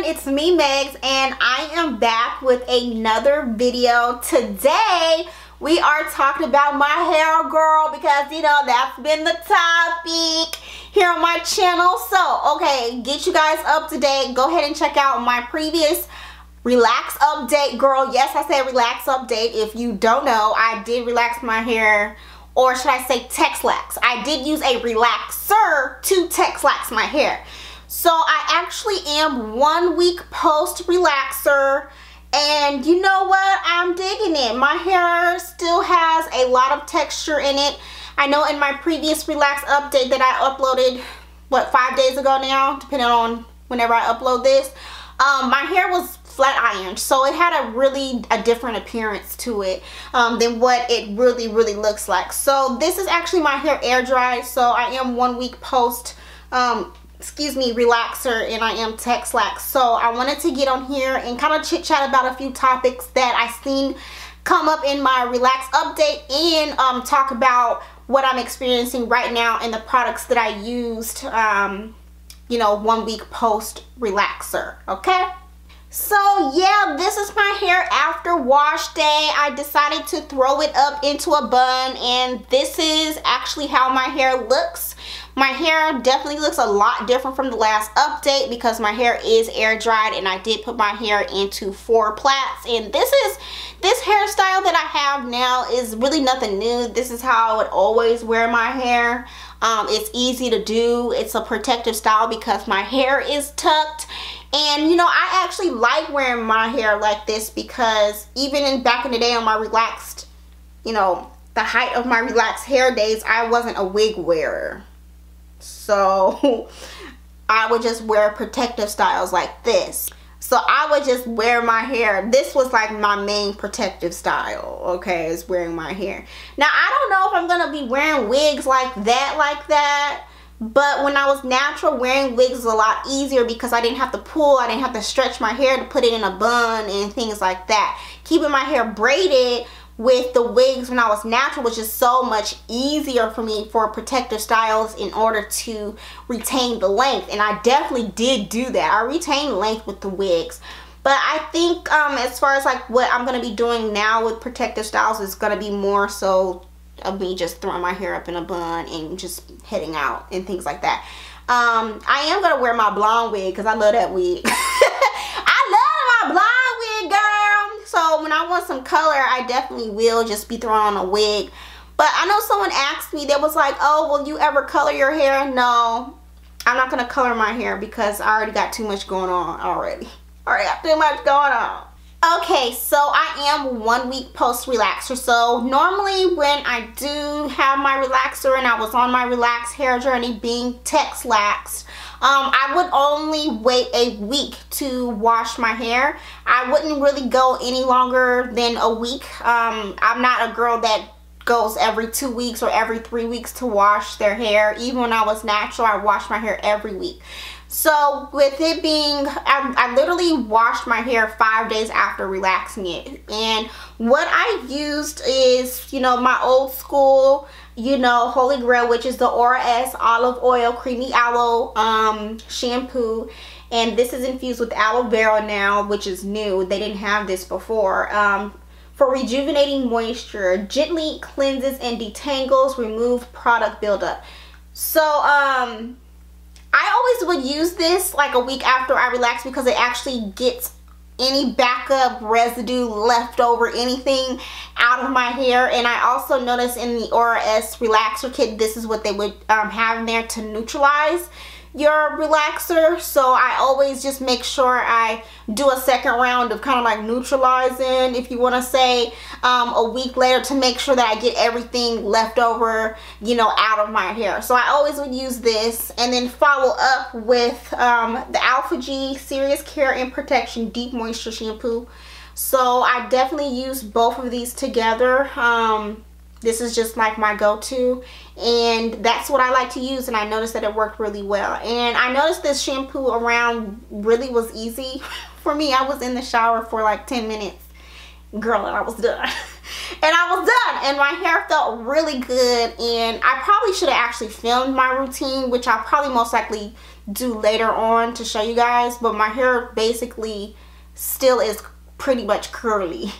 it's me Megs, and I am back with another video. Today we are talking about my hair, girl, because you know that's been the topic here on my channel. So okay, get you guys up to date. Go ahead and check out my previous relax update, girl. Yes, I said relax update. If you don't know, I did relax my hair, or should I say texlax. I did use a relaxer to texlax my hair. So I actually am 1 week post relaxer, and you know what, I'm digging it. My hair still has a lot of texture in it. I know in my previous relax update that I uploaded, what, 5 days ago now, depending on whenever I upload this, my hair was flat ironed, so it had a different appearance to it than what it really looks like. So this is actually my hair air dried, so I am 1 week post relaxer, and I am texlax. So I wanted to get on here and kind of chit chat about a few topics that I seen come up in my relax update, and talk about what I'm experiencing right now and the products that I used you know, 1 week post relaxer. Okay, so yeah, this is my hair after wash day. I decided to throw it up into a bun, and this is actually how my hair looks. My hair definitely looks a lot different from the last update because my hair is air dried, and I did put my hair into 4 plaits. And this hairstyle that I have now is really nothing new. This is how I would always wear my hair. It's easy to do. It's a protective style because my hair is tucked. And you know, I actually like wearing my hair like this because even back in the day on my relaxed, you know, the height of my relaxed hair days, I wasn't a wig wearer. So I would just wear protective styles like this. So I would just wear my hair. This was like my main protective style, okay, is wearing my hair. Now I don't know if I'm gonna be wearing wigs like that, but when I was natural, wearing wigs was a lot easier because I didn't have to pull, I didn't have to stretch my hair to put it in a bun and things like that. Keeping my hair braided with the wigs when I was natural was just so much easier for me for protective styles in order to retain the length, and I definitely did do that. I retained length with the wigs. But I think as far as like what I'm going to be doing now with protective styles is going to be more so of me just throwing my hair up in a bun and just heading out and things like that. I am going to wear my blonde wig because I love that wig. I love my blonde wig, girl. So when I want some color, I definitely will just be throwing on a wig. But I know someone asked me, they was like, oh, will you ever color your hair? No, I'm not going to color my hair because I already got too much going on already. Already got too much going on. Okay, so I am 1 week post relaxer. So normally when I do have my relaxer and I was on my relaxed hair journey being texlaxed, I would only wait a week to wash my hair. I wouldn't really go any longer than a week. I'm not a girl that goes every 2 weeks or every 3 weeks to wash their hair. Even when I was natural, I washed my hair every week. So with it being, I literally washed my hair 5 days after relaxing it. And what I used is, you know, my old school, you know, holy grail, which is the ORS olive oil creamy aloe shampoo. And this is infused with aloe vera now, which is new. They didn't have this before. For rejuvenating moisture, gently cleanses and detangles, remove product buildup. So I always would use this like a week after I relax because it actually gets any backup residue, leftover anything out of my hair. And I also noticed in the ORS relaxer kit, this is what they would have in there to neutralize your relaxer. So I always just make sure I do a second round of kind of like neutralizing, if you want to say, a week later to make sure that I get everything left over, you know, out of my hair. So I always would use this and then follow up with the Aphogee Serious Care and Protection Deep Moisture Shampoo. So I definitely use both of these together. This is just like my go-to, and that's what I like to use, and I noticed that it worked really well. And I noticed this shampoo around really was easy for me. I was in the shower for like 10 minutes, girl, and I was done. And I was done, and my hair felt really good, and I probably should have actually filmed my routine, which I'll probably most likely do later on to show you guys, but my hair basically still is pretty much curly.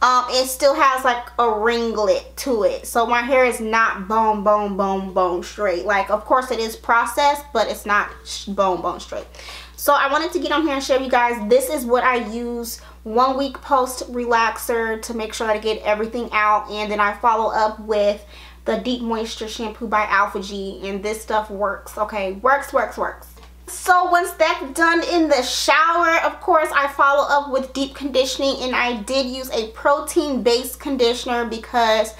It still has like a ringlet to it, so my hair is not bone straight. Like, of course it is processed, but it's not bone straight. So I wanted to get on here and show you guys, this is what I use 1 week post relaxer to make sure that I get everything out, and then I follow up with the Deep Moisture Shampoo by Aphogee, and this stuff works, okay? Works. So once that's done in the shower, of course, I follow up with deep conditioning, and I did use a protein-based conditioner because,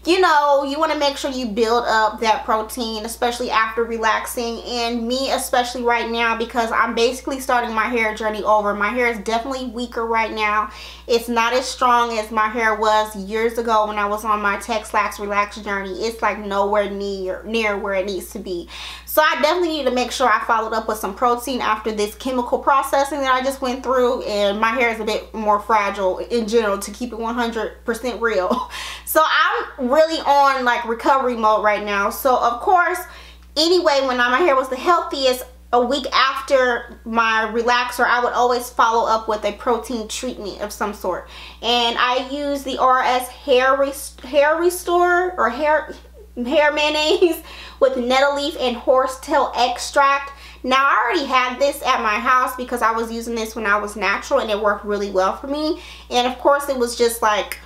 you know, you want to make sure you build up that protein, especially after relaxing. And me especially right now, because I'm basically starting my hair journey over. My hair is definitely weaker right now. It's not as strong as my hair was years ago when I was on my Texlax relax journey. It's like nowhere near where it needs to be. So I definitely need to make sure I followed up with some protein after this chemical processing that I just went through, and my hair is a bit more fragile in general, to keep it 100% real. So I'm really on like recovery mode right now. So of course, anyway, when my hair was the healthiest, a week after my relaxer, I would always follow up with a protein treatment of some sort. And I use the ORS Hair Restore or hair mayonnaise with nettle leaf and horsetail extract. Now, I already had this at my house because I was using this when I was natural, and it worked really well for me. And of course, it was just like,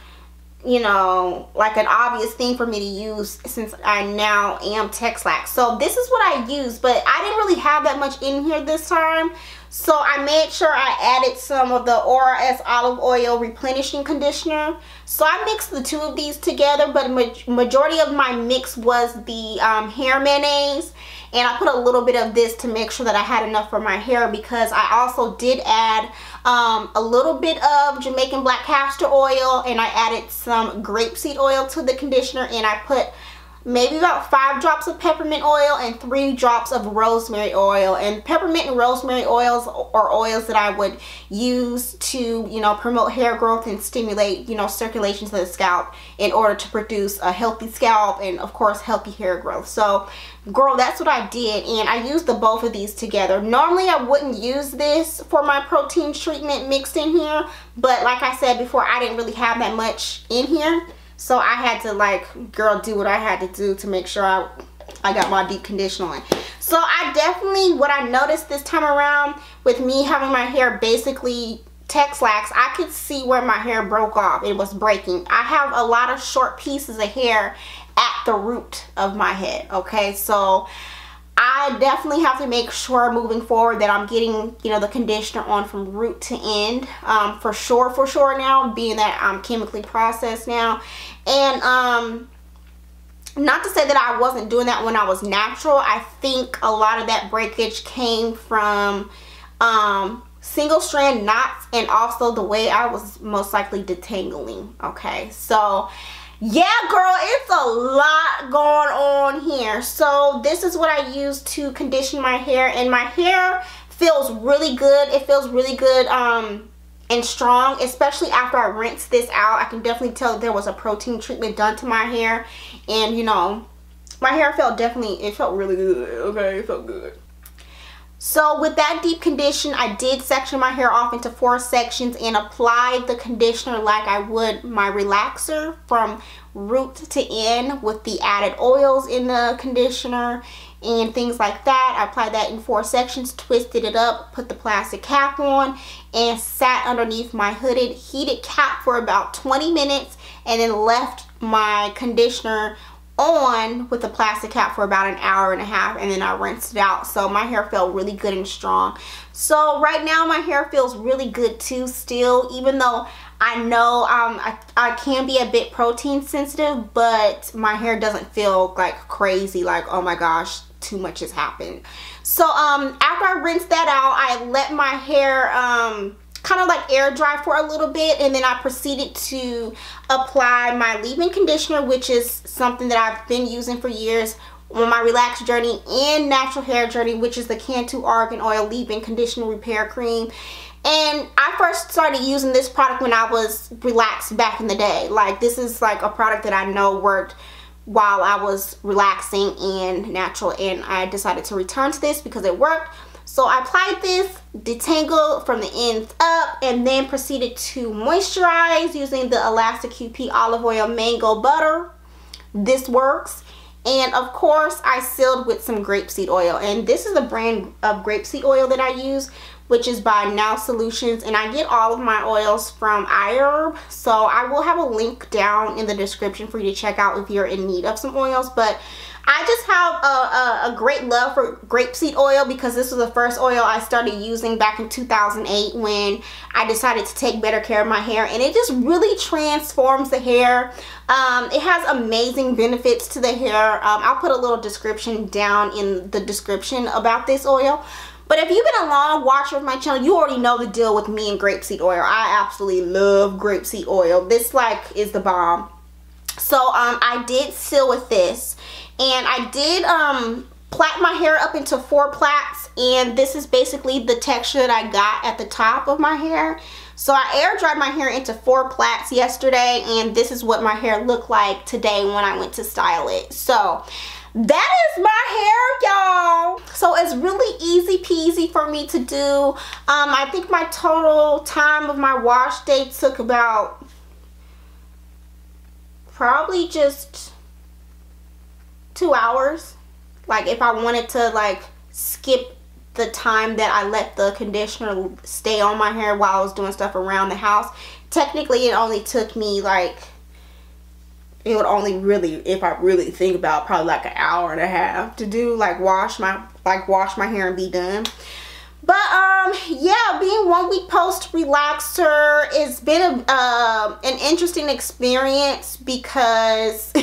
you know, like an obvious thing for me to use since I now am Texlax. So this is what I use, but I didn't really have that much in here this time. So I made sure I added some of the ORS Olive Oil Replenishing Conditioner. So I mixed the two of these together, but majority of my mix was the hair mayonnaise. And I put a little bit of this to make sure that I had enough for my hair, because I also did add a little bit of Jamaican black castor oil, and I added some grapeseed oil to the conditioner, and I put maybe about 5 drops of peppermint oil and 3 drops of rosemary oil. And peppermint and rosemary oils are oils that I would use to, you know, promote hair growth and stimulate, you know, circulation to the scalp in order to produce a healthy scalp and of course healthy hair growth. So girl, that's what I did, and I used the both of these together. Normally I wouldn't use this for my protein treatment mixed in here, but like I said before, I didn't really have that much in here. So I had to, like, girl, do what I had to do to make sure I got my deep conditioner on. So I definitely, what I noticed this time around with me having my hair basically Texlax, I could see where my hair broke off. It was breaking. I have a lot of short pieces of hair at the root of my head, okay? So I definitely have to make sure moving forward that I'm getting, you know, the conditioner on from root to end, for sure now, being that I'm chemically processed now. And not to say that I wasn't doing that when I was natural. I think a lot of that breakage came from single strand knots, and also the way I was most likely detangling, okay? So yeah, girl, it's a lot going on here. So this is what I use to condition my hair, and my hair feels really good. It feels really good and strong, especially after I rinse this out. I can definitely tell there was a protein treatment done to my hair, and you know, my hair felt it felt really good, okay? It felt good. So with that deep condition, I did section my hair off into 4 sections and applied the conditioner like I would my relaxer from root to end with the added oils in the conditioner and things like that. I applied that in 4 sections, twisted it up, put the plastic cap on, and sat underneath my hooded heated cap for about 20 minutes, and then left my conditioner on with the plastic cap for about an hour and a half, and then I rinsed it out. So my hair felt really good and strong. So right now my hair feels really good too still, even though I know I can be a bit protein sensitive, but my hair doesn't feel like crazy, like oh my gosh, too much has happened. So after I rinsed that out, I let my hair kind of like air dry for a little bit, and then I proceeded to apply my leave-in conditioner, which is something that I've been using for years, on my relaxed journey and natural hair journey, which is the Cantu Argan Oil Leave-In Conditioner Repair Cream. And I first started using this product when I was relaxed back in the day. Like, this is like a product that I know worked while I was relaxing and natural, and I decided to return to this because it worked. So I applied this, detangled from the ends up, and then proceeded to moisturize using the Elasta QP Olive Oil Mango Butter. This works. And of course I sealed with some grapeseed oil, and this is a brand of grapeseed oil that I use, which is by Now Solutions, and I get all of my oils from iHerb, so I will have a link down in the description for you to check out if you're in need of some oils. But I just have a great love for grapeseed oil because this was the first oil I started using back in 2008 when I decided to take better care of my hair, and it just really transforms the hair. It has amazing benefits to the hair. I'll put a little description down in the description about this oil. But if you've been a long watcher of my channel, you already know the deal with me and grapeseed oil. I absolutely love grapeseed oil. This like is the bomb. So I did seal with this, and I did plait my hair up into 4 plaits, and this is basically the texture that I got at the top of my hair. So I air dried my hair into 4 plaits yesterday, and this is what my hair looked like today when I went to style it. So that is my hair, y'all. So it's really easy peasy for me to do. I think my total time of my wash day took about probably just 2 hours. Like, if I wanted to like skip the time that I let the conditioner stay on my hair while I was doing stuff around the house, technically it only took me like, it would only really, if I really think about, probably like an hour and a half to do, like wash my hair and be done. But yeah, being 1 week post relaxer, it's been an interesting experience because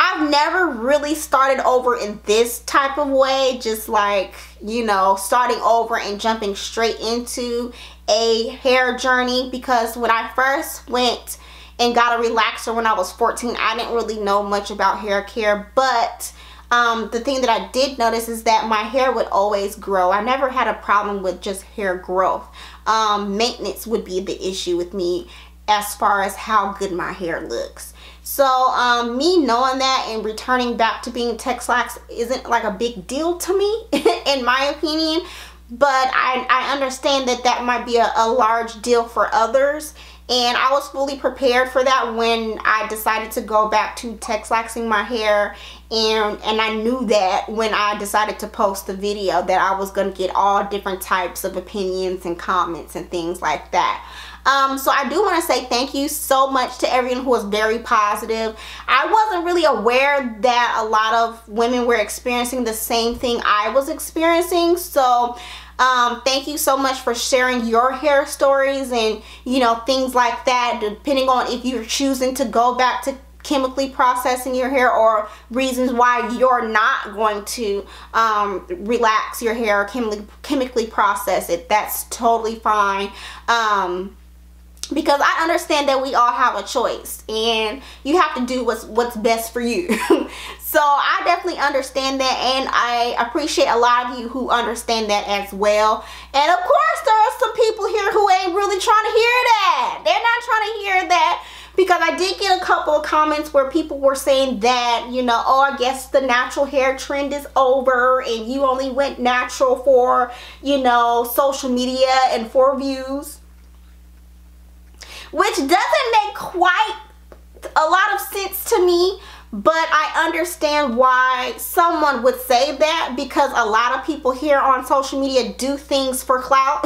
I've never really started over in this type of way, just like, you know, starting over and jumping straight into a hair journey. Because when I first went and got a relaxer when I was 14, I didn't really know much about hair care. But the thing that I did notice is that my hair would always grow. I never had a problem with just hair growth. Maintenance would be the issue with me as far as how good my hair looks. So me knowing that and returning back to being Texlax isn't like a big deal to me in my opinion, but I understand that that might be a large deal for others, and I was fully prepared for that when I decided to go back to Texlaxing my hair, and I knew that when I decided to post the video that I was going to get all different types of opinions and comments and things like that. So I do want to say thank you so much to everyone who was very positive. I wasn't really aware that a lot of women were experiencing the same thing I was experiencing. So thank you so much for sharing your hair stories and, you know, things like that, depending on if you're choosing to go back to chemically processing your hair or reasons why you're not going to relax your hair or chemically process it. That's totally fine. Because I understand that we all have a choice and you have to do what's best for you. So I definitely understand that, and I appreciate a lot of you who understand that as well. And of course there are some people here who ain't really trying to hear that. They're not trying to hear that, because I did get a couple of comments where people were saying that, you know, oh, I guess the natural hair trend is over and you only went natural for, you know, social media and for views. Which doesn't make quite a lot of sense to me, but I understand why someone would say that, because a lot of people here on social media do things for clout,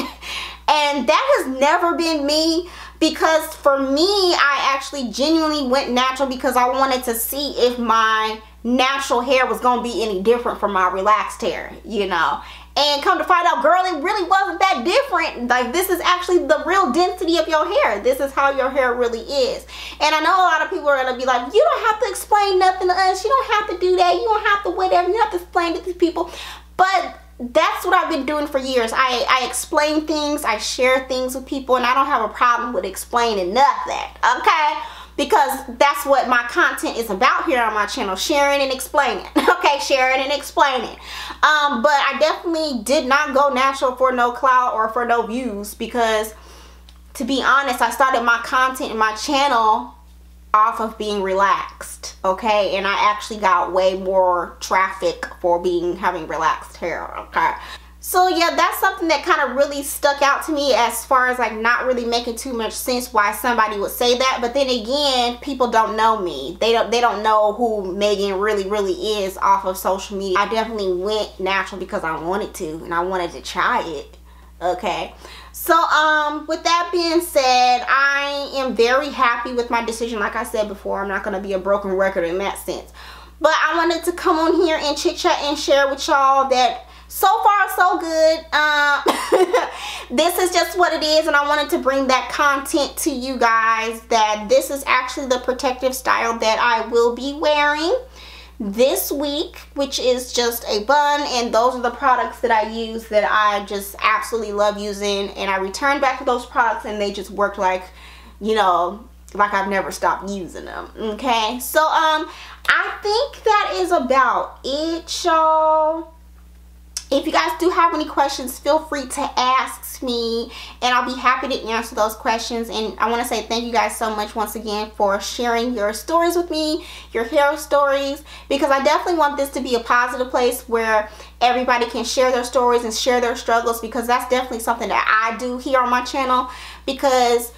and that has never been me. Because for me, I actually genuinely went natural because I wanted to see if my natural hair was going to be any different from my relaxed hair, you know. And come to find out, girl, it really wasn't that different. Like, this is actually the real density of your hair. This is how your hair really is. And I know a lot of people are going to be like, you don't have to explain nothing to us. You don't have to do that. You don't have to whatever. You don't have to explain to these people. But that's what I've been doing for years. I explain things. I share things with people. And I don't have a problem with explaining nothing. Okay? because that's what my content is about here on my channel, sharing and explaining. Okay, sharing and explaining. But I definitely did not go natural for no clout or for no views, because to be honest, I started my content in my channel off of being relaxed, okay, and I actually got way more traffic for having relaxed hair, okay. So yeah, that's something that kind of really stuck out to me, as far as like not really making too much sense why somebody would say that. But then again, people don't know me. They don't know who Megan really is off of social media. I definitely went natural because I wanted to, and I wanted to try it. Okay, so with that being said, I am very happy with my decision. Like I said before, I'm not going to be a broken record in that sense, but I wanted to come on here and chit chat and share with y'all that so far so good. This is just what it is, and I wanted to bring that content to you guys, that this is actually the protective style that I will be wearing this week, which is just a bun, and those are the products that I use that I just absolutely love using, and I returned back to those products and they just worked like, you know, like I've never stopped using them. Okay, so I think that is about it, y'all. If you guys do have any questions, feel free to ask me, and I'll be happy to answer those questions. And I want to say thank you guys so much once again for sharing your stories with me, your hair stories, because I definitely want this to be a positive place where everybody can share their stories and share their struggles, because that's definitely something that I do here on my channel. Because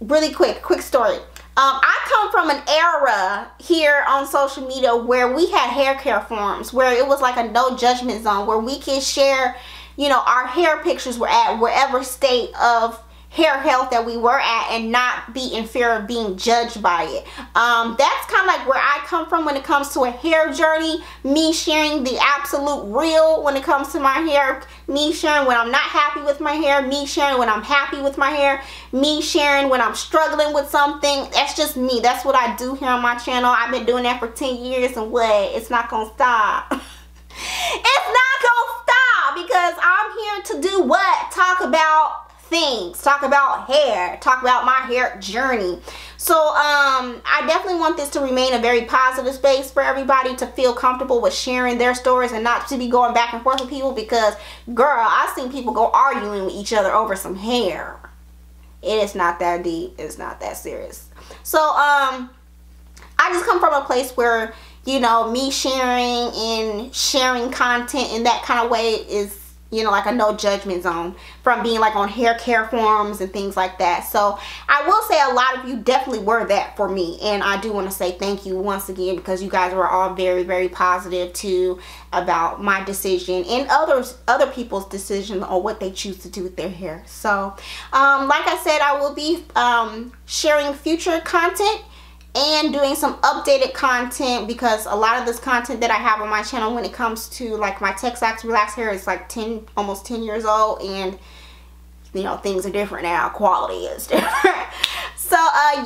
really quick story. I come from an era here on social media where we had hair care forums, where it was like a no judgment zone, where we can share, you know, our hair pictures were at wherever state of hair health that we were at, and not be in fear of being judged by it. That's kind of like where I come from when it comes to a hair journey. Me sharing the absolute real when it comes to my hair. Me sharing when I'm not happy with my hair. Me sharing when I'm happy with my hair. Me sharing when I'm struggling with something. That's just me. That's what I do here on my channel. I've been doing that for 10 years, and what? It's not gonna stop. It's not gonna stop, because I'm here to do what? Talk about things, talk about hair, talk about my hair journey. So I definitely want this to remain a very positive space for everybody to feel comfortable with sharing their stories, and not to be going back and forth with people, because girl, I've seen people go arguing with each other over some hair. It is not that deep. It's not that serious. So I just come from a place where, you know, me sharing content in that kind of way is, you know, like a no judgment zone, from being like on hair care forums and things like that. So I will say a lot of you definitely were that for me, and I do want to say thank you once again, because you guys were all very positive too about my decision and other people's decision on what they choose to do with their hair. So like I said, I will be sharing future content and doing some updated content, because a lot of this content that I have on my channel when it comes to like my Texax relaxed hair is like almost 10 years old, and you know, things are different now. Quality is different. So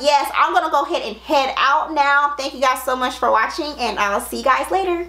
yes, I'm gonna go ahead and head out now. Thank you guys so much for watching, and I'll see you guys later.